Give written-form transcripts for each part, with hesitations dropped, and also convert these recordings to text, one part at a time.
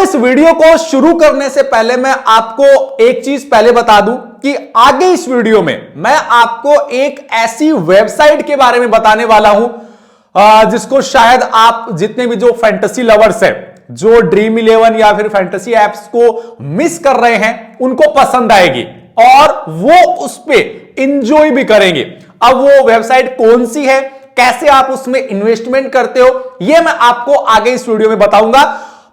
इस वीडियो को शुरू करने से पहले मैं आपको एक चीज पहले बता दूं कि आगे इस वीडियो में मैं आपको एक ऐसी वेबसाइट के बारे में बताने वाला हूं जिसको शायद आप जितने भी जो फैंटेसी लवर्स हैं, जो ड्रीम 11 या फिर फैंटेसी एप्स को मिस कर रहे हैं, उनको पसंद आएगी और वो उस पे इंजॉय भी करेंगे। अब वो वेबसाइट कौन सी है, कैसे आप उसमें इन्वेस्टमेंट करते हो, ये मैं आपको आगे इस वीडियो में बताऊंगा।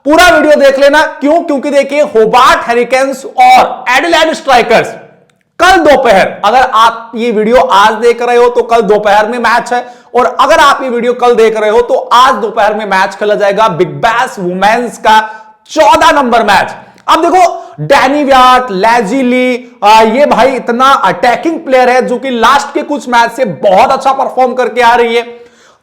पूरा वीडियो देख लेना। क्यों? क्योंकि देखिए, होबार्ट हेरिकेन्स और एडिलेड स्ट्राइकर्स कल दोपहर, अगर आप ये वीडियो आज देख रहे हो तो कल दोपहर में मैच है, और अगर आप ये वीडियो कल देख रहे हो तो आज दोपहर में मैच खेला जाएगा बिग बैश वुमेन्स का 14 नंबर मैच। अब देखो, डैनी व्याट, लेजिली, ये भाई इतना अटैकिंग प्लेयर है जो कि लास्ट के कुछ मैच से बहुत अच्छा परफॉर्म करके आ रही है।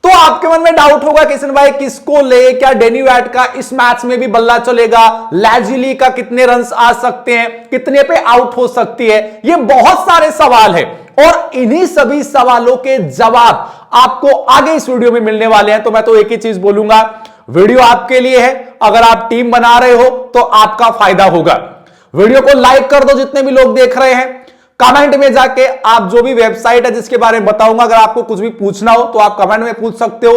तो आपके मन में डाउट होगा किशन भाई किसको ले, क्या डैनी व्याट का इस मैच में भी बल्ला चलेगा, लेजिली का कितने रन्स आ सकते हैं, कितने पे आउट हो सकती है, ये बहुत सारे सवाल है और इन्हीं सभी सवालों के जवाब आपको आगे इस वीडियो में मिलने वाले हैं। तो मैं तो एक ही चीज बोलूंगा, वीडियो आपके लिए है। अगर आप टीम बना रहे हो तो आपका फायदा होगा। वीडियो को लाइक कर दो जितने भी लोग देख रहे हैं। कमेंट में जाके आप जो भी वेबसाइट है जिसके बारे में बताऊंगा, अगर आपको कुछ भी पूछना हो तो आप कमेंट में पूछ सकते हो।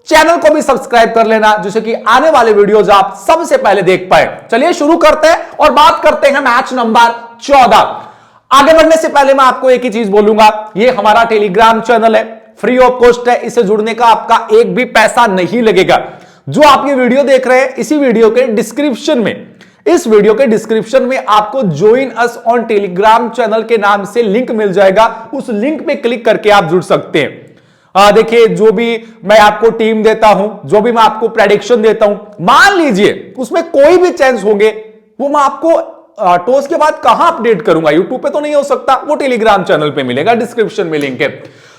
चैनल को भी सब्सक्राइब कर लेना जिससे कि आने वाले वीडियोज आप सबसे पहले देख पाए। चलिए शुरू करते हैं और बात करते हैं मैच नंबर 14। आगे बढ़ने से पहले मैं आपको एक ही चीज बोलूंगा, ये हमारा टेलीग्राम चैनल है, फ्री ऑफ कॉस्ट है। इसे जुड़ने का आपका एक भी पैसा नहीं लगेगा। जो आप ये वीडियो देख रहे हैं, इसी वीडियो के डिस्क्रिप्शन में, इस वीडियो के डिस्क्रिप्शन में आपको join us on Telegram channel के नाम से लिंक मिल जाएगा। उस लिंक पे क्लिक करके आप जुड़ सकते हैं। देखिए, जो भी मैं आपको टीम देता हूं, जो भी मैं आपको प्रेडिक्शन देता हूं, मान लीजिए उसमें कोई भी चेंज होंगे, वो मैं आपको टॉस के बाद कहां अपडेट करूंगा, यूट्यूब पे तो नहीं हो सकता, वो टेलीग्राम चैनल पे मिलेगा, डिस्क्रिप्शन में लिंक है।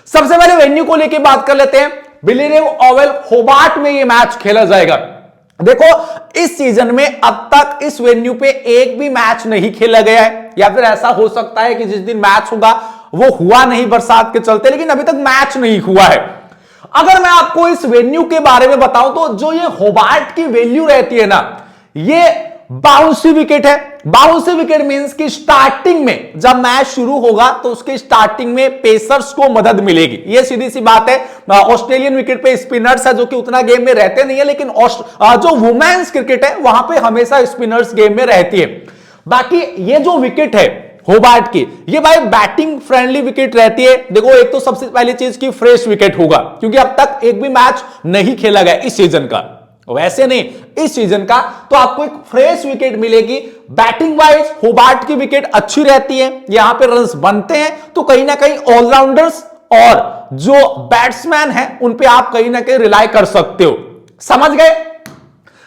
सबसे पहले वेन्यू को लेकर बात कर लेते हैं। बिलीरेव ओवल होबार्ट में ये मैच खेला जाएगा। देखो, इस सीजन में अब तक इस वेन्यू पे एक भी मैच नहीं खेला गया है, या फिर ऐसा हो सकता है कि जिस दिन मैच होगा वो हुआ नहीं बरसात के चलते, लेकिन अभी तक मैच नहीं हुआ है। अगर मैं आपको इस वेन्यू के बारे में बताऊं तो जो ये होबार्ट की वैल्यू रहती है ना, ये बाउंसी विकेट है। बाउंसी विकेट मींस कि स्टार्टिंग में जब मैच शुरू होगा तो उसके स्टार्टिंग में पेसर्स को मदद मिलेगी। ये सीधी सी बात है। ऑस्ट्रेलियन विकेट पे स्पिनर्स है जो कि उतना गेम में रहते नहीं है, लेकिन जो वुमेन्स क्रिकेट है वहां पे हमेशा स्पिनर्स गेम में रहती है। बाकी ये जो विकेट है होबार्ट की, ये भाई बैटिंग फ्रेंडली विकेट रहती है। देखो, एक तो सबसे पहली चीज की फ्रेश विकेट होगा, क्योंकि अब तक एक भी मैच नहीं खेला गया इस सीजन का, वैसे नहीं इस सीजन का, तो आपको एक फ्रेश विकेट मिलेगी। बैटिंग वाइज होबार्ट की विकेट अच्छी रहती है, यहां पे रन्स बनते हैं, तो कहीं ना कहीं ऑलराउंडर्स और जो बैट्समैन हैं उन पे आप कहीं ना कहीं रिलाई कर सकते हो। समझ गए?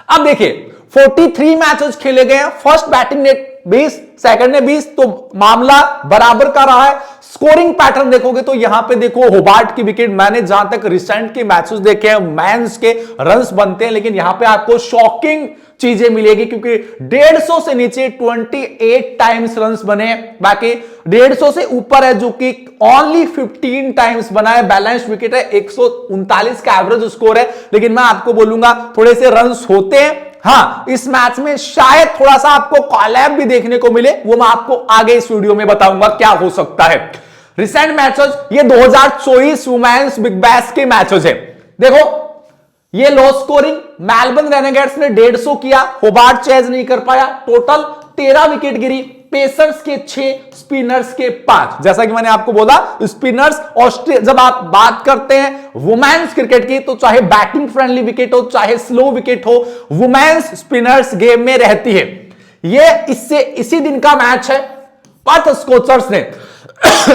अब देखिए, 43 मैचेस खेले गए हैं। फर्स्ट बैटिंग ने 20, सेकंड ने 20, तो मामला बराबर का रहा है। स्कोरिंग पैटर्न देखोगे तो यहां पे देखो, होबार्ट की विकेट, मैंने जहां तक रिसेंट के मैचेस देखे हैं, मैंस के रन्स बनते हैं, लेकिन यहां पे आपको शॉकिंग चीजें मिलेगी, क्योंकि 150 से नीचे 28 टाइम्स रन्स बने। बाकी 150 से ऊपर है जो कि ओनली 15 टाइम्स बना है। बैलेंस विकेट है, 139 का एवरेज स्कोर है, लेकिन मैं आपको बोलूंगा थोड़े से रन्स होते हैं। हाँ, इस मैच में शायद थोड़ा सा आपको कॉलैप भी देखने को मिले, वो मैं आपको आगे इस वीडियो में बताऊंगा क्या हो सकता है। रिसेंट मैचेस, ये 2024 वुमेन्स बिग बैश के मैचेस है। देखो, ये लो स्कोरिंग, मेलबर्न रेनेगेट्स ने 150 किया, होबार्ट चेज नहीं कर पाया। टोटल 13 विकेट गिरी, पेसर्स के 6, स्पिनर्स के 5। जैसा कि मैंने आपको बोला, स्पिनर्स जब आप बात करते हैं वुमेन्स क्रिकेट की, तो चाहे बैटिंग फ्रेंडली विकेट हो, चाहे स्लो विकेट हो, वुमेन्स स्पिनर्स गेम में रहती है। ये इसी दिन का मैच है। पर्थ स्कोचर्स ने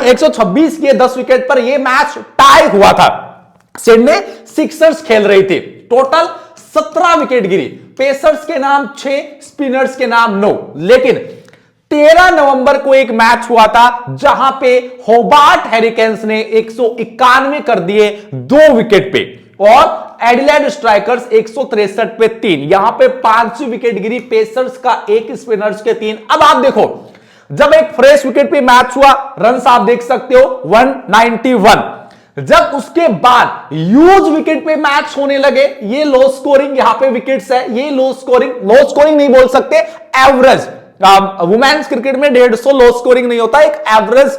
126 किए 10 विकेट पर, यह मैच टाई हुआ था। सिडनी सिक्सर्स खेल रही थी। टोटल 17 विकेट गिरी, पेसर्स के नाम 6, स्पिनर्स के नाम 9। लेकिन 13 नवंबर को एक मैच हुआ था जहां पे होबार्ट हेरिकेन्स ने 191 कर दिए 2 विकेट पे, और एडिलेड स्ट्राइकर्स 163 पे 3। यहां पे 5 विकेट गिरी, पेसर्स का 1, स्पिनर्स के 3। अब आप देखो, जब एक फ्रेश विकेट पे मैच हुआ, रन्स आप देख सकते हो 191। जब उसके बाद ह्यूज विकेट पे मैच होने लगे, ये लो स्कोरिंग यहां पे विकेट्स है, ये लो स्कोरिंग नहीं बोल सकते, एवरेज वुमेन्स क्रिकेट में 150 लो स्कोरिंग नहीं होता, एक एवरेज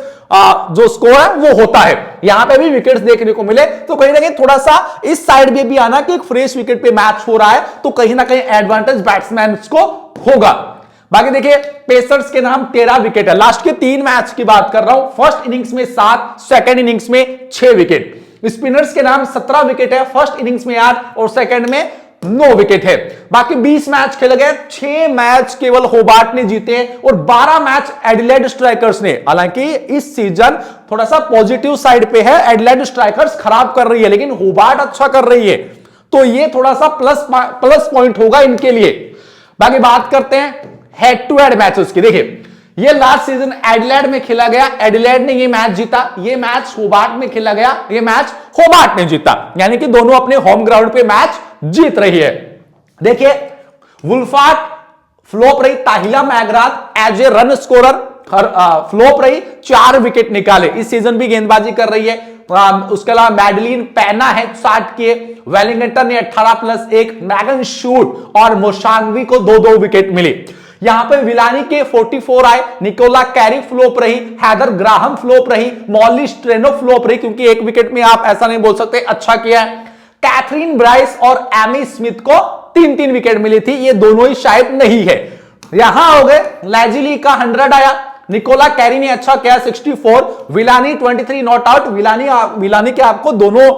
जो स्कोर है वो होता है। यहां पे भी विकेट्स देखने को मिले, तो कहीं ना कहीं थोड़ा सा इस साइड में भी आना कि एक फ्रेश विकेट पे मैच हो रहा है, तो कहीं ना कहीं एडवांटेज बैट्समैन को होगा। बाकी देखिए पेसर्स के नाम 13 विकेट है, लास्ट के 3 मैच की बात कर रहा हूं, फर्स्ट इनिंग्स में 7, सेकंड इनिंग्स में 6 विकेट। स्पिनर्स के नाम 17 विकेट है, फर्स्ट इनिंग्स में 8 और सेकंड में 9 विकेट है। बाकी 20 मैच खेले गए, 6 मैच केवल होबार्ट ने जीते और 12 मैच एडिलेड स्ट्राइकर्स ने। हालांकि इस सीजन थोड़ा सा पॉजिटिव साइड पे है, एडिलेड स्ट्राइकर्स खराब कर रही है लेकिन होबार्ट अच्छा कर रही है, तो ये थोड़ा सा प्लस पॉइंट होगा इनके लिए। बाकी बात करते हैं हेड टू हेड मैचेस की। देखिए ये लास्ट सीजन एडिलेड में खेला गया, एडिलेड ने ये मैच जीता, ये मैच होबार्ट में खेला गया, ये मैच होबार्ट ने जीता, यानी कि दोनों अपने होम ग्राउंड पे मैच जीत रही है। देखिए वुल्फार्ट फ्लॉप रही, Tahlia McGrath as a run scorer flop रही, 4 विकेट निकाले, इस सीजन भी गेंदबाजी कर रही है। उसके अलावा मैडलिन पैना है 60 के, वेलिंगटन ने 18+1, मैगन शूट और मोशांगवी को 2-2 विकेट मिली। यहां पे विलानी के 44 आए, निकोला कैरी फ्लोप रही, हैदर ग्राहम फ्लोप रही, मॉली स्ट्रेनो फ्लोप रही, क्योंकि 1 विकेट में आप ऐसा नहीं बोल सकते अच्छा किया है। कैथरीन ब्राइस और एमी स्मिथ को 3-3 विकेट मिली थी, ये दोनों ही शायद नहीं है। यहां हो गए लैजिली का 100 आया, निकोला कैरी ने अच्छा किया 64, विलानी 23 नॉट आउट, विलानी के आपको दोनों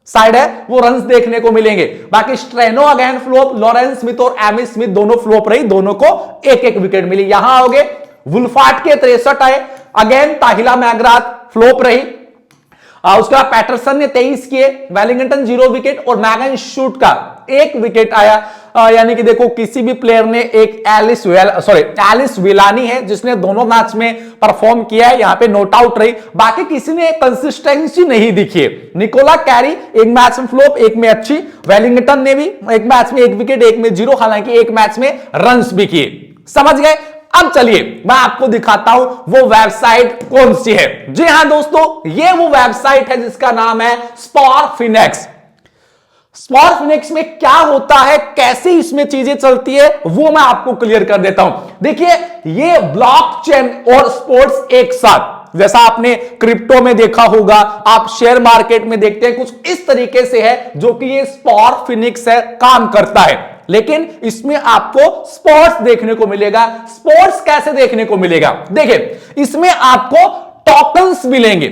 साइड है वो रन्स देखने को मिलेंगे। बाकी स्ट्रेनो अगेन फ्लोप, लॉरेंस स्मिथ और एमी स्मिथ दोनों फ्लोप रही, दोनों को 1-1 विकेट मिली। यहां हो गए वुल्फार्ट के 63 आए, अगेन ताहिला मैगराथ फ्लोप रही, उसके बाद पैटरसन ने 23 किए, वेलिंगटन 0 विकेट और मैगन शूट का 1 विकेट आया। यानी कि देखो किसी भी प्लेयर ने एक एलिस विलानी है जिसने दोनों मैच में परफॉर्म किया है, यहां पे नोट आउट रही, बाकी किसी ने कंसिस्टेंसी नहीं दिखी है। निकोला कैरी 1 मैच में फ्लॉप, 1 में अच्छी, वेलिंगटन ने भी 1 मैच में 1 विकेट, 1 में 0, हालांकि 1 मैच में रन्स भी किए। समझ गए? अब चलिए मैं आपको दिखाता हूं वो वेबसाइट कौन सी है। जी हां दोस्तों, ये वो वेबसाइट है जिसका नाम है स्पॉरफिनेक्स। स्पॉरफिनेक्स में क्या होता है, कैसे इसमें चीजें चलती है, वो मैं आपको क्लियर कर देता हूं। देखिए ये ब्लॉकचेन और स्पोर्ट्स एक साथ, जैसा आपने क्रिप्टो में देखा होगा, आप शेयर मार्केट में देखते हैं, कुछ इस तरीके से है जो कि ये स्पॉरफिनेक्स है काम करता है। लेकिन इसमें आपको स्पोर्ट्स देखने को मिलेगा। स्पोर्ट्स कैसे देखने को मिलेगा? देखिए इसमें आपको टोकन्स मिलेंगे।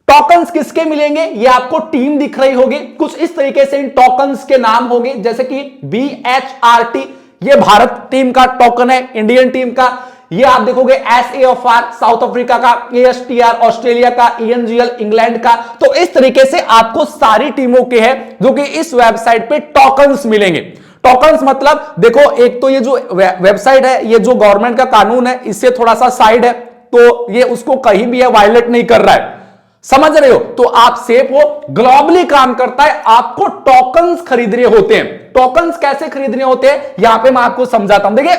टोकन्स किसके मिलेंगे? ये आपको टीम दिख रही होगी, कुछ इस तरीके से इन टोकन्स के नाम होंगे, जैसे कि BHRT, ये भारत टीम का टोकन है, इंडियन टीम का। ये आप देखोगे SAFR साउथ अफ्रीका का, ASTR ऑस्ट्रेलिया का, ENGL इंग्लैंड का। तो इस तरीके से आपको सारी टीमों के हैं जो कि इस वेबसाइट पे टोकन्स मिलेंगे। टोकन्स मतलब देखो, एक तो ये जो वेबसाइट है, ये जो गवर्नमेंट का कानून है, इससे थोड़ा सा साइड है, तो ये उसको कहीं भी वायलेट नहीं कर रहा है, समझ रहे हो? तो आप सेफ हो, ग्लोबली काम करता है, आपको टोकन्स खरीदने होते हैं। टोकन्स कैसे खरीदने होते हैं यहां पे मैं आपको समझाता हूं। देखिए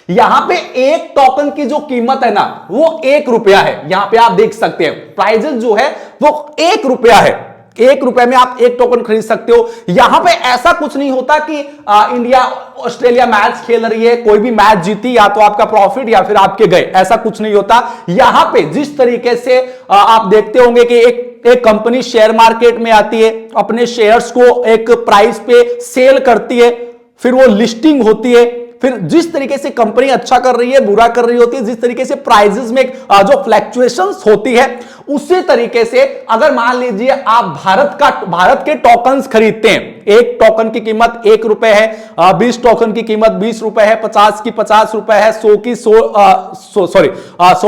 यहां पे एक टोकन की जो कीमत है ना, वो 1 रुपया है। यहां पे आप देख सकते हैं प्राइजेस जो है वो 1 रुपया है, 1 रुपए में आप 1 टोकन खरीद सकते हो। यहां पे ऐसा कुछ नहीं होता कि इंडिया ऑस्ट्रेलिया मैच खेल रही है, कोई भी मैच जीती या तो आपका प्रॉफिट या फिर आपके गए, ऐसा कुछ नहीं होता। यहां पे जिस तरीके से आप देखते होंगे कि एक कंपनी शेयर मार्केट में आती है, अपने शेयर्स को एक प्राइस पे सेल करती है, फिर वो लिस्टिंग होती है, फिर जिस तरीके से कंपनी अच्छा कर रही है, बुरा कर रही होती है, जिस तरीके से प्राइसेस में जो फ्लक्चुएशंस होती है, उसी तरीके से अगर मान लीजिए आप भारत के टोकन्स खरीदते हैं, एक टोकन की कीमत 1 रुपए है, 20 टोकन की कीमत 20 रुपए है, 50 की 50 रुपए है, 100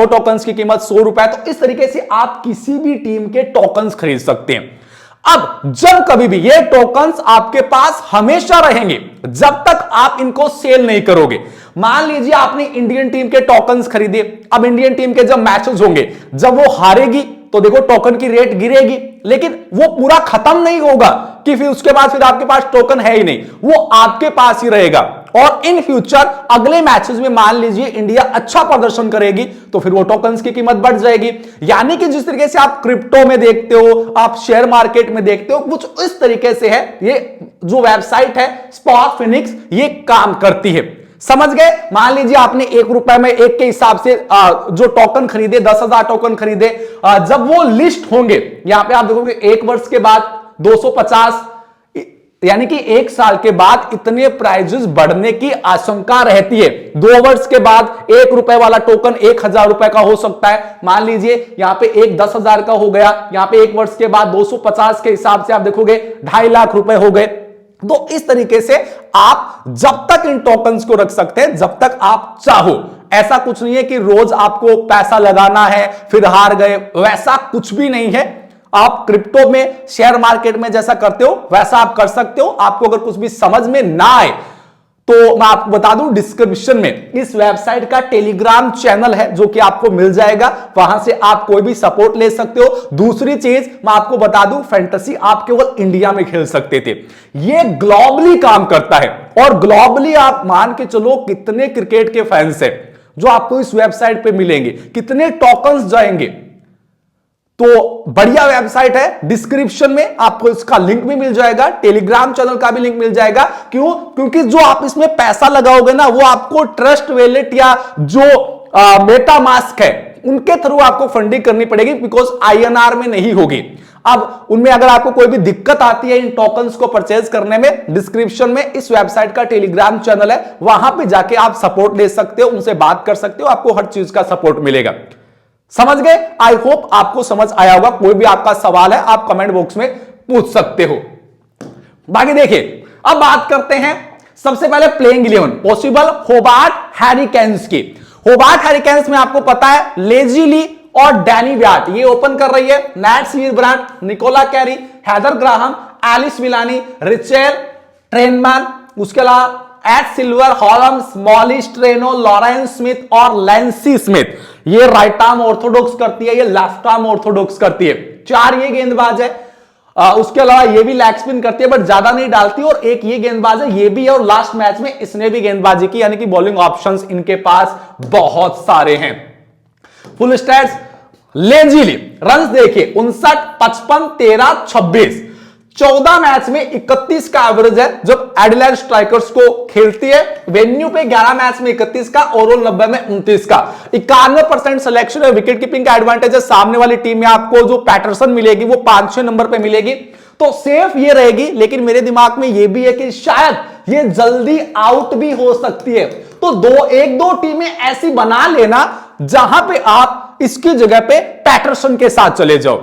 टोकन्स की कीमत 100 रुपए है। तो इस तरीके से आप किसी भी टीम के टोकन्स खरीद सकते हैं। अब जब कभी भी ये टोकन्स आपके पास हमेशा रहेंगे जब तक आप इनको सेल नहीं करोगे। मान लीजिए आपने इंडियन टीम के टोकन्स खरीदे, अब इंडियन टीम के जब मैचेस होंगे, जब वो हारेगी तो देखो टोकन की रेट गिरेगी, लेकिन वो पूरा खत्म नहीं होगा कि फिर उसके बाद फिर आपके पास टोकन है ही नहीं, वो आपके पास ही रहेगा। और इन फ्यूचर अगले मैचेस में मान लीजिए इंडिया अच्छा प्रदर्शन करेगी तो फिर वो टोकन्स की कीमत बढ़ जाएगी। यानी कि जिस तरीके से आप क्रिप्टो में देखते हो, आप शेयर मार्केट में देखते हो, कुछ इस तरीके से है ये जो वेबसाइट है स्पॉट फिनिक्स, ये काम करती है। समझ गए? मान लीजिए आपने ₹1 में एक के हिसाब से जो टोकन खरीदे, 10,000 टोकन खरीदे, जब वो लिस्ट होंगे, यहां पे आप देखोगे 1 वर्ष के बाद 250, यानी कि 1 साल के बाद इतने प्राइजेस बढ़ने की आशंका रहती है। 2 वर्ष के बाद ₹1 वाला टोकन ₹1,000 का हो सकता है। मान लीजिए यहां पे एक 10,000 का हो गया, यहां पे 1 वर्ष के बाद 250 के हिसाब से आप देखोगे ₹2.5 लाख हो गए। तो इस तरीके से आप जब तक इन टोकन्स को रख सकते हैं, जब तक आप चाहो। ऐसा कुछ नहीं है कि रोज आपको पैसा लगाना है फिर हार गए, वैसा कुछ भी नहीं है। आप क्रिप्टो में, शेयर मार्केट में जैसा करते हो वैसा आप कर सकते हो। आपको अगर कुछ भी समझ में ना आए तो मैं आपको बता दूं, डिस्क्रिप्शन में इस वेबसाइट का टेलीग्राम चैनल है जो कि आपको मिल जाएगा, वहां से आप कोई भी सपोर्ट ले सकते हो। दूसरी चीज मैं आपको बता दूं, फैंटेसी आप केवल इंडिया में खेल सकते थे, ये ग्लोबली काम करता है। और ग्लोबली आप मान के चलो कितने क्रिकेट के फैंस हैं जो आपको इस वेबसाइट पे मिलेंगे, कितने टोकन्स जाएंगे। तो बढ़िया वेबसाइट है, डिस्क्रिप्शन में आपको इसका लिंक भी मिल जाएगा, टेलीग्राम चैनल का भी लिंक मिल जाएगा। क्यों? क्योंकि जो आप इसमें पैसा लगाओगे ना, वो आपको ट्रस्ट वैलेट या जो मेटा मास्क है उनके थ्रू आपको फंडिंग करनी पड़ेगी, बिकॉज INR में नहीं होगी। अब उनमें अगर आपको कोई भी दिक्कत आती है इन टोकन्स को परचेज करने में, डिस्क्रिप्शन में इस वेबसाइट का टेलीग्राम चैनल है, वहां पे जाके आप सपोर्ट ले सकते हो, उनसे बात कर सकते हो, आपको हर चीज का सपोर्ट मिलेगा। समझ गए? आई होप आपको समझ आया होगा। कोई भी आपका सवाल है आप कमेंट बॉक्स में पूछ सकते हो। बाकी देखिए, अब बात करते हैं सबसे पहले प्लेइंग 11 पॉसिबल होबार्ट हैरिकेन्स की। होबार्ट हैरिकेन्स में आपको पता है लेजी ली और डैनी व्याट ये ओपन कर रही है। Nat Sciver Brunt, Nicola Carey, Heather Graham, Ellyse Villani, Rachel Trenaman, उसके अलावा एड सिल्वर, Holmes, Molly Strano, Lauren Smith और लैंसी स्मिथ। ये राइट आर्म ऑर्थोडॉक्स करती है, ये लेफ्ट आर्म ऑर्थोडॉक्स करती है। 4 ये गेंदबाज है। उसके अलावा ये भी लेग स्पिन करती है बट ज्यादा नहीं डालती, और एक ये गेंदबाज है, ये भी है, और लास्ट मैच में इसने भी गेंदबाजी की, यानी कि बॉलिंग ऑप्शंस इनके पास बहुत सारे हैं। फुल स्टैट्स लेजीली रन देखिए 59, 55, 13, 26, 14 मैच में 31 का एवरेज है जब एडिलेड स्ट्राइकर्स को खेलती है। वेन्यू पे 11 मैच में 31 का, ओवरऑल 90 में 29 का। 91% सिलेक्शन है, विकेट कीपिंग का एडवांटेज है। सामने वाली टीम में आपको जो पैटरसन मिलेगी वो 5-6 नंबर पे मिलेगी, तो सेफ ये रहेगी। लेकिन मेरे दिमाग में ये भी है कि शायद ये जल्दी आउट भी हो सकती है, तो एक दो टीमें ऐसी बना लेना जहां पे आप इसकी जगह पे पैटरसन के साथ चले जाओ,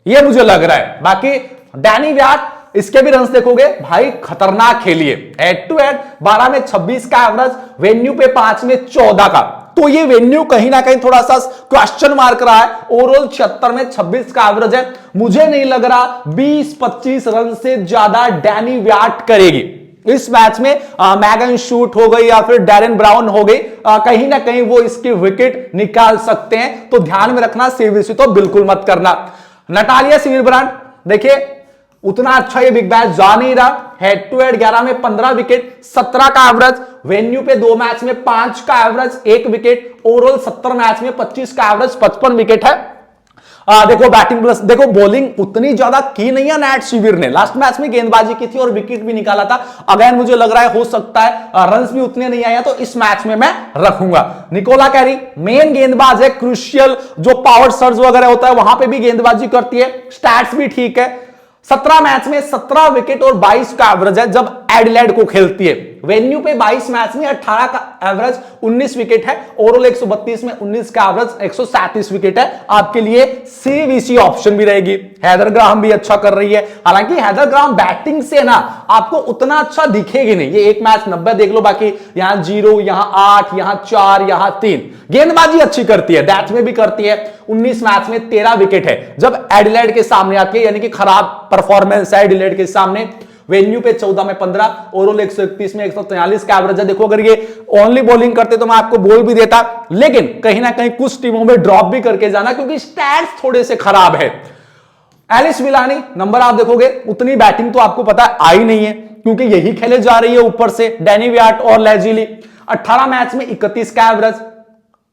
ये मुझे लग रहा है। बाकी डैनी व्याट, इसके भी रन्स देखोगे भाई खतरनाक खेलिए। हेड टू हेड 12 में 26 का एवरेज, वेन्यू पे 5 में 14 का, तो ये वेन्यू कहीं ना कहीं थोड़ा सा क्वेश्चन मार्क रहा है। ओवरऑल 76 में 26 का एवरेज है। मुझे नहीं लग रहा 20-25 रन से ज्यादा डैनी व्याट करेगी इस मैच में। मैगन शूट हो गई या फिर डैरेन ब्राउन हो गई, कहीं ना कहीं वो इसकी विकेट निकाल सकते हैं, तो ध्यान में रखना। सीवीसी तो बिल्कुल मत करना। नटालिया सीवरब्रांड देखिए उतना अच्छा ये बिग बैश जा नहीं रहा। हेड टू हेड 11 में 15 विकेट, 17 का एवरेज, वेन्यू पे 2 मैच में 5 का एवरेज, 1 विकेट, ओवरऑल 70 मैच में 25 का एवरेज, 55 विकेट है। देखो बैटिंग प्लस, देखो बॉलिंग उतनी ज्यादा की नहीं है नैट शिविर ने, लास्ट मैच में गेंदबाजी की थी और विकेट भी निकाला था। अगेन मुझे लग रहा है हो सकता है रन्स भी उतने नहीं आए, तो इस मैच में मैं रखूंगा। निकोला कैरी मेन गेंदबाज है, क्रूशियल जो पावर सर्ज वगैरह होता है वहां पे भी गेंदबाजी करती है, स्टैट्स भी ठीक है। 17 मैच में 17 विकेट और 22 का एवरेज है जब एडिलेड को खेलती है। वेन्यू पे 22 मैच में 18 का एवरेज, 19 विकेट है, ओवरऑल 132 में 19 का एवरेज, 137 विकेट है। आपके लिए सीवीसी ऑप्शन भी रहेगी। हैदर ग्राहम भी अच्छा कर रही है, हालांकि हैदर ग्राहम बैटिंग से ना आपको उतना अच्छा दिखेगी नहीं। ये एक मैच 90 देख लो, बाकी यहां 0, यहां 8, यहां 4, यहां 3। गेंदबाजी अच्छी करती है, डैच में भी करती है। 19 मैच में 13 विकेट है जब एडिलेड के सामने आती है, यानी कि खराब परफॉर्मेंस है एडिलेड के सामने। वेन्यू पे 14 में 15, ओवरऑल 131 में 143 का एवरेज है। देखो अगर ये ओनली बॉलिंग करते तो मैं आपको बोल भी देता, लेकिन कहीं ना कहीं कुछ टीमों में ड्रॉप भी करके जाना क्योंकि स्टैट्स थोड़े से खराब है। एलिस विलानी नंबर आप देखोगे उतनी बैटिंग तो आपको पता है आई नहीं है, क्योंकि यही खेले जा रही है ऊपर से डैनी वियाट और लेजिली। 18 मैच में 31 का एवरेज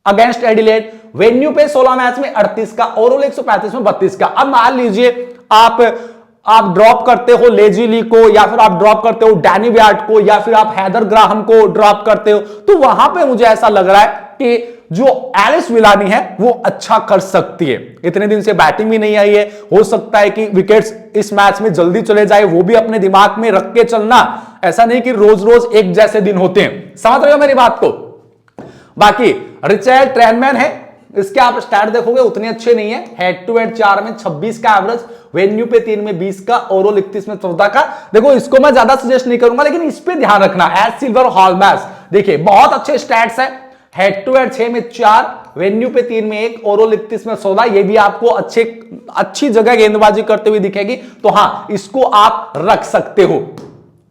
अगेंस्ट एडिलेड, वेन्यू पे 16 मैच में 38 का, ओवरऑल 135 में 32 का। अब मान लीजिए आप ड्रॉप करते हो लेजिली को, या फिर आप ड्रॉप करते हो डैनी वियाट को, या फिर आप हैदर ग्राहम को ड्रॉप करते हो, तो वहां पे मुझे ऐसा लग रहा है कि जो एलिस विलानी है वो अच्छा कर सकती है। इतने दिन से बैटिंग भी नहीं आई है, हो सकता है कि विकेट्स इस मैच में जल्दी चले जाए, वो भी अपने दिमाग में रख के चलना। ऐसा नहीं कि रोज रोज एक जैसे दिन होते हैं, समझ रहे हो मेरी बात को। बाकी रिचर्ड ट्रेनमैन है, इसके आप स्टैट देखोगे उतने अच्छे नहीं है। हेड टू हेड 4 में 26 का एवरेज, वेन्यू पे 3 में 20 का, ओवरऑल 31 में 14 का। देखो इसको मैं ज्यादा सजेस्ट नहीं करूंगा, लेकिन इस पे ध्यान रखना। एज सिल्वर हॉलमैस देखिए बहुत अच्छे स्टैट्स है। हेड टू हेड 6 में 4, वेन्यू पे 3 में 1, ओवरऑल 31 में 14। ये भी आपको अच्छी जगह गेंदबाजी करते हुए दिखेगी, तो हाँ इसको आप रख सकते हो।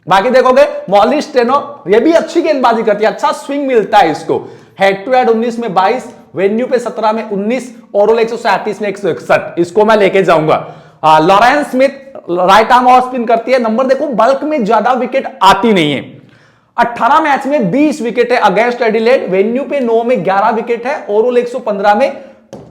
बाकी देखोगे मॉली स्टेनो, ये भी अच्छी गेंदबाजी करती है, अच्छा स्विंग मिलता है इसको। हेड टू हेड 19 में 22, वेन्यू पे 17 में 19, ओवरऑल 137 में 161, इसको मैं लेके जाऊंगा। Lawrence Smith right arm off spin करती है। नंबर देखो बल्क में ज्यादा विकेट आती नहीं है। 18 मैच में 20 विकेट है अगेंस्ट एडिलेड, वेन्यू पे 9 में 11 विकेट है, ओवरऑल 115 में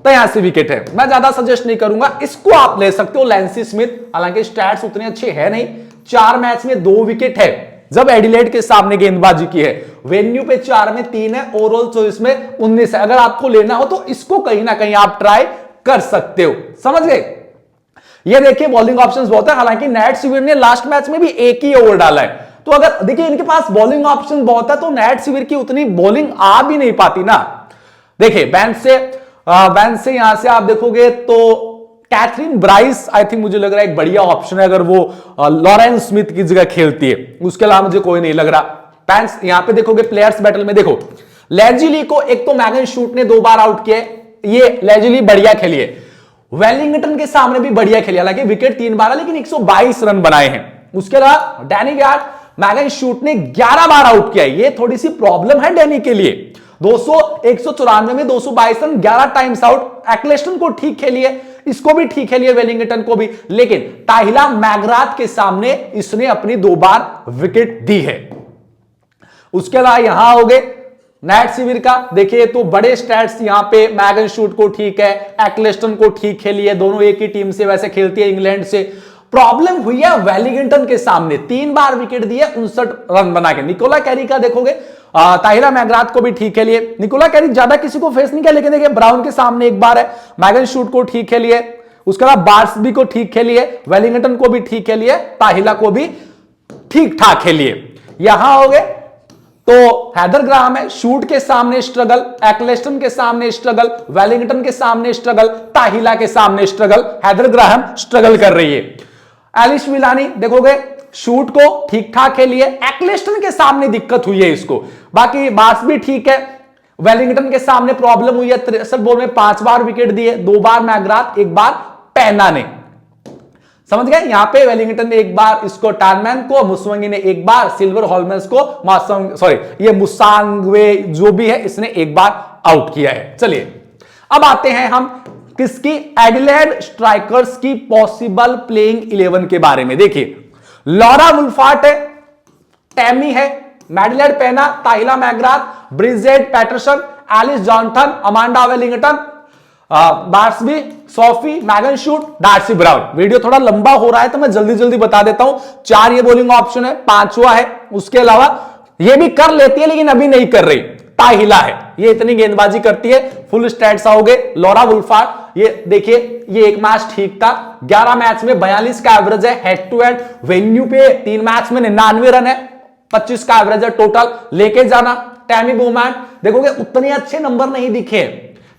83 विकेट है। मैं ज्यादा सजेस्ट नहीं करूंगा, इसको आप ले सकते हो लैंसी स्मिथ। हालांकि स्टैट्स उतने अच्छे है नहीं, 4 मैच में 2 विकेट है जब एडिलेड के सामने गेंदबाजी की है, वेन्यू पे 4 में 3 है, ओवरऑल 24 में 19 है। अगर आपको लेना हो तो इसको कहीं ना कहीं आप ट्राई कर सकते हो, समझ गए। ये देखिए बॉलिंग ऑप्शंस बहुत है। हालांकि नैट सिविर ने लास्ट मैच में भी एक ही ओवर डाला है, तो अगर देखिए इनके पास बॉलिंग ऑप्शन बहुत है, तो नैट सिविर की उतनी बॉलिंग आ भी नहीं पाती ना। देखिए बेंच से यहां से आप देखोगे तो कैथरीन ब्राइस आई थिंक मुझे लग रहा है एक बढ़िया ऑप्शन है, अगर वो लॉरेंस स्मिथ की जगह खेलती है। उसके अलावा मुझे कोई नहीं लग रहा। पैंस यहां पे देखोगे प्लेयर्स बैटल में, देखो लेजिली को एक तो मैगन शूट ने 2 बार आउट किया, ये लेजिली बढ़िया खेली है। वेलिंगटन के सामने भी बढ़िया खेली, हालांकि विकेट 3 बार है लेकिन 122 रन बनाए हैं। उसके अलावा डैनी वियाट मैगन शूट ने 11 बार आउट किया है, ये थोड़ी सी प्रॉब्लम है डैनी के लिए। 194 में 222 रन, 11 टाइम्स आउट। एक्लेस्टन को ठीक खेली है, इसको भी ठीक खेली है, वेलिंगटन को भी, लेकिन टाहिला मैग्राथ के सामने इसने अपनी 2 बार विकेट दी है। उसके अलावा यहां हो गए नैट सिविर का, देखिए तो बड़े स्टैट्स यहां पे मैगन शूट को ठीक है, एक्लेस्टन को ठीक खेली है, दोनों एक ही टीम से वैसे खेलती है इंग्लैंड से। प्रॉब्लम हुई है वेलिंगटन के सामने, 3 बार विकेट दिए, 59 रन बना के। निकोला कैरी का देखोगे, ताहिरा मैग्राथ को भी ठीक खेलिए। निकोला कैरी ज्यादा किसी को फेस नहीं किया, लेकिन देखिए ब्राउन के सामने 1 बार है, मैगन शूट को ठीक खेलिए, उसके बाद बार्सबी को ठीक खेलिए, वेलिंगटन को भी ठीक खेलिए, ताहिला को भी ठीक ठाक खेलिए। यहां हो गए तो हैदर ग्राहम है, शूट के सामने स्ट्रगल, एक्लेस्टन के सामने स्ट्रगल, वेलिंगटन के सामने स्ट्रगल, ताहिला के सामने स्ट्रगल, हैदर ग्राहम स्ट्रगल कर रही है। एलिस विलानी देखोगे शूट को ठीक ठाक खेली है, एक्लेस्टन के सामने दिक्कत हुई है इसको। बाकी बार्स भी ठीक है, वेलिंगटन के सामने प्रॉब्लम हुई है, 63 बॉल में 5 बार विकेट दिए, 2 बार मैग्राथ, 1 बार पैना ने। समझ गए, यहां पे वेलिंगटन ने 1 बार इसको टारमैन को, मुस्वंगी ने 1 बार, सिल्वर हॉलमैस को ये मुसांगवे जो भी है इसने 1 बार आउट किया है। चलिए अब आते हैं हम किसकी, एडिलेड स्ट्राइकर्स की पॉसिबल प्लेइंग 11 के बारे में। देखिए लॉरा वुल्फार्ट है, टैमी है, Madeline Penna, Tahlia McGrath, Bridget Patterson, Ellis Johnson, Amanda Wellington, Barsby, Sophie, Megan Schutt, Darcie Brown. Video थोड़ा लंबा हो रहा है तो मैं जल्दी जल्दी बता देता हूं। 4 ये बॉलिंग ऑप्शन है, 5वां है। उसके अलावा ये भी कर लेती है लेकिन अभी नहीं कर रही, ताहिला है, ये इतनी गेंदबाजी करती है। फुल स्टैट्स आओगे, लॉरा वुल्फार्ट, ये देखिए ये 1 मैच ठीक था, 11 मैच में 42 का एवरेज है, हेड टू हेड, वेन्यू पे 3 मैच में 99 रन है, 25 का एवरेज है टोटल, लेके जाना। टैमी बोमैन देखोगे उतने अच्छे नंबर नहीं दिखे,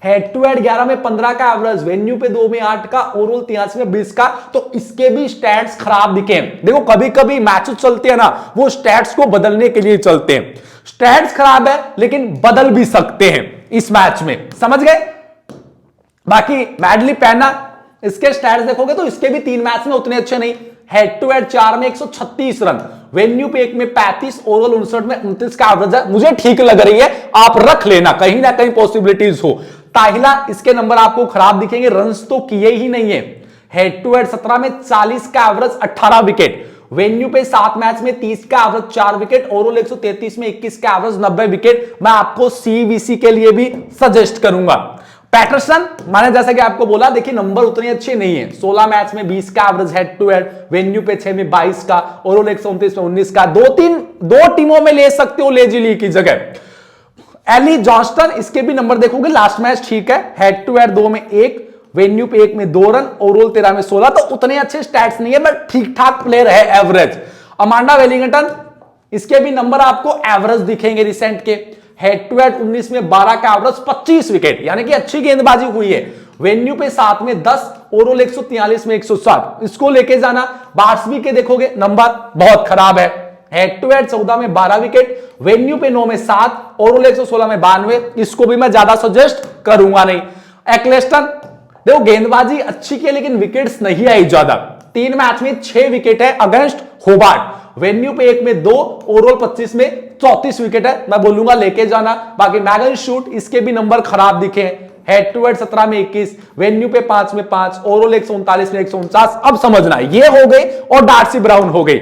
हेड टू हेड 11 में 15 का एवरेज, वेन्यू पे 2 में 8 का, ओवरऑल 83 में 20 का, तो इसके भी स्टैट्स खराब दिखे। देखो कभी कभी मैचेस चलते हैं ना, वो स्टैट्स को बदलने के लिए चलते हैं। स्टैट्स खराब है लेकिन बदल भी सकते हैं इस मैच में, समझ गए। बाकी मैडली पैना, इसके स्टैट्स देखोगे तो इसके भी 3 मैच में उतने अच्छे नहीं, हेड टू हेड 4 में 136 रन, वेन्यू पे 1 में 35, ओवरऑल 59 में 29 का एवरेज है, मुझे ठीक लग रही है, आप रख लेना, कहीं ना कहीं पॉसिबिलिटीज हो। ताहिला, इसके नंबर आपको खराब दिखेंगे, रन्स तो किए ही नहीं है, हेड टू हेड 17 में 40 का एवरेज, 18 विकेट, वेन्यू पे 7 मैच में 30 का एवरेज 4 विकेट, ओवरऑल 133 में 21 का एवरेज 90 विकेट। मैं आपको सीबीसी के लिए भी सजेस्ट करूंगा। पैटरसन मैंने जैसा कि आपको बोला, देखिए नंबर उतने अच्छे नहीं है, 16 मैच में 20 का average head to head, venue पे 6 में 22 का, ओवरऑल 129 में 19 का। दो टीमों में ले सकते हो लेजी ली की जगह। एली जॉनस्टन, इसके भी नंबर देखोगे, लास्ट मैच ठीक है, हेड टू हेड 2 में 1, वेन्यू पे 1 में 2 रन, ओवरऑल 13 में 16, तो उतने अच्छे स्टैट्स नहीं है बट ठीक ठाक प्लेयर है, एवरेज। अमांडा वेलिंगटन, इसके भी नंबर आपको एवरेज दिखेंगे रिसेंट के, हेड टू हेड 19 में 12 का एवरेज, 25 विकेट, यानी कि अच्छी गेंदबाजी हुई है। वेन्यू पे 7 में 10, ओवरऑल 143 में 160, इसको लेके जाना। बार्सबी के देखोगे नंबर बहुत खराब है, हेड टू हेड 14 में 12 विकेट, वेन्यू पे 9 में 7, ओवरऑल 116 में 92, इसको भी मैं ज्यादा सजेस्ट करूंगा नहीं। एक्लेस्टन, देखो गेंदबाजी अच्छी की है लेकिन विकेट्स नहीं आई ज्यादा, 3 मैच में 6 विकेट है अगेंस्ट होबार्ट, वेन्यू पे 1 में 2, ओवरऑल 25 में 34 विकेट है, मैं बोलूंगा लेके जाना। बाकी मैगन शूट, इसके भी नंबर खराब दिखे, हेड टू हेड 17 में 21, वेन्यू पे 5 में 5, ओवरऑल 139 में 149। अब समझना ये हो गई, और डार्सी ब्राउन हो गई,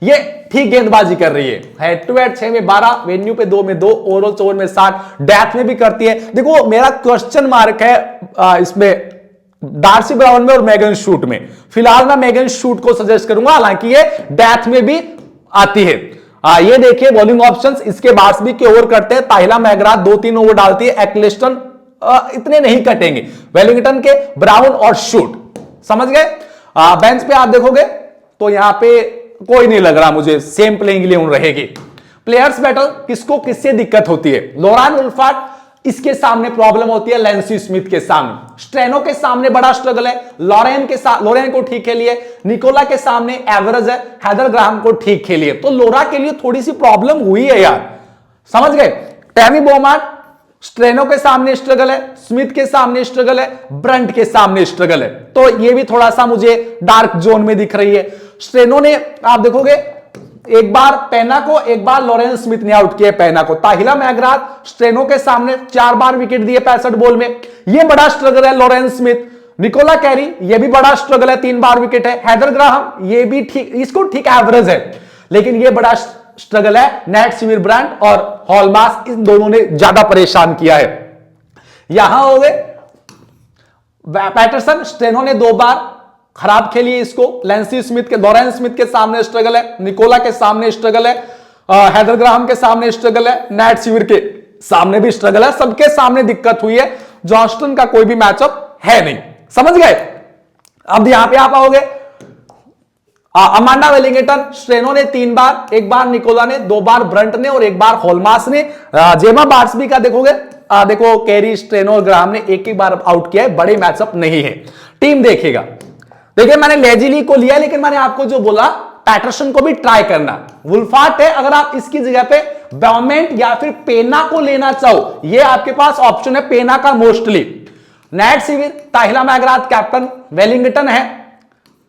ये ठीक गेंदबाजी कर रही है, हेड टू हेड 6 में 12, वेन्यू पे 2 में 2, ओवरऑल 54 में 60, डेथ में भी करती है। देखो मेरा क्वेश्चन मार्क है इसमें डार्सी ब्राउन में और मैगन शूट में, फिलहाल मैं मैगन शूट को सजेस्ट करूंगा, हालांकि ये डेथ में भी आती है। ये देखिए बॉलिंग ऑप्शंस, इसके बार्सबी के ओवर करते हैं, ताहिला मैगराथ 2-3 ओवर डालती है, एक्लेस्टन इतने नहीं कटेंगे, वेलिंगटन के ब्राउन और शूट, समझ गए। बेंच पे आप देखोगे तो यहां पे कोई नहीं लग रहा मुझे सेम प्लेइंग 11 रहेगी। प्लेयर्स बैटल, किसको किससे दिक्कत होती है, लोरान वुल्फार्ट, इसके सामने प्रॉब्लम होती है लैंसी स्मिथ के सामने, स्ट्रेनो के सामने बड़ा स्ट्रगल है, लोरेन को ठीक खेलिए, निकोला के सामने एवरेज है, हैदर ग्राहम को ठीक खेलिए, तो लोरा के लिए थोड़ी सी प्रॉब्लम हुई है यार, समझ गए। टैमी बोमार्ट, स्ट्रेनो के सामने स्ट्रगल है, स्मिथ के सामने स्ट्रगल है, ब्रंट के सामने स्ट्रगल है, तो ये भी थोड़ा सा मुझे डार्क जोन में दिख रही है। स्ट्रेनो ने आप देखोगे एक बार पैना को, एक बार लॉरेंस स्मिथ ने आउट किया पैना को, ताहिला मैगराथ स्ट्रेनो के सामने 4 बार विकेट दिए 65 बॉल में, ये बड़ा स्ट्रगल है लॉरेंस स्मिथ। निकोला कैरी, ये भी बड़ा स्ट्रगल है, 3 बार विकेट है। हैदर ग्राहम, ये भी ठीक, इसको ठीक एवरेज है, लेकिन ये बड़ा स्ट्रगल है। नेट सिविर ब्रांड और हॉलमार्क, इन दोनों ने ज्यादा परेशान किया है। यहां हो गए पैटरसन, स्ट्रेनो ने 2 बार खराब खेली है इसको, लैंसी स्मिथ के, लॉरेंस स्मिथ के सामने स्ट्रगल है, निकोला के सामने स्ट्रगल है, हैदर ग्राहम के सामने स्ट्रगल है, नेट सिविर के सामने भी स्ट्रगल है, सबके सामने दिक्कत हुई है। जॉनस्टन का कोई भी मैचअप है नहीं, समझ गए। अब यहां पे आप आओगे, अमांडा वेलिंगटन, स्ट्रेनो ने 3 बार, 1 बार निकोला ने, 2 बार ब्रंट ने और 1 बार हॉलमार्क ने। जेमा बार्सबी का देखोगे, देखो कैरी, स्ट्रेनो और ग्राहम ने एक ही बार आउट किया है, बड़े मैचअप नहीं है। टीम देखेगा, देखिए मैंने लेजिली को लिया, लेकिन मैंने आपको जो बोला पैटरसन को भी ट्राई करना। वुल्फार्ट है, अगर आप इसकी जगह पे बेवमेंट या फिर पेना को लेना चाहो, ये आपके पास ऑप्शन है पेना का mostly. Nat Sciver, Tahlia McGrath captain, Wellington है,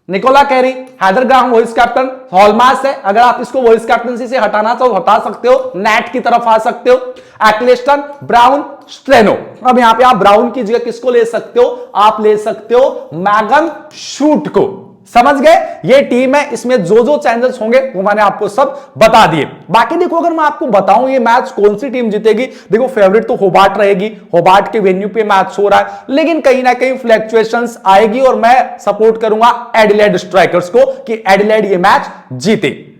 Nicola Carey, Heather Graham vice captain, hallmark है, अगर आप इसको वाइस कैप्टनसी से हटाना चाहो हटा सकते हो, नेट की तरफ आ सकते हो। एक्लेस्टन, ब्राउन, स्ट्रेनो, अब यहां पे आप ब्राउन की जगह किसको ले सकते हो, आप ले सकते हो मैगन शूट को, समझ गए। ये टीम है, इसमें जो जो चेंजेस होंगे वो मैंने आपको सब बता दिए। बाकी देखो अगर मैं आपको बताऊं ये मैच कौन सी टीम जीतेगी, देखो फेवरेट तो होबार्ट रहेगी, होबार्ट के वेन्यू पे मैच हो रहा है, लेकिन कहीं ना कहीं फ्लक्चुएशंस आएगी और मैं सपोर्ट करूंगा एडिलेड स्ट्राइकर्स को कि एडिलेड ये मैच जीते।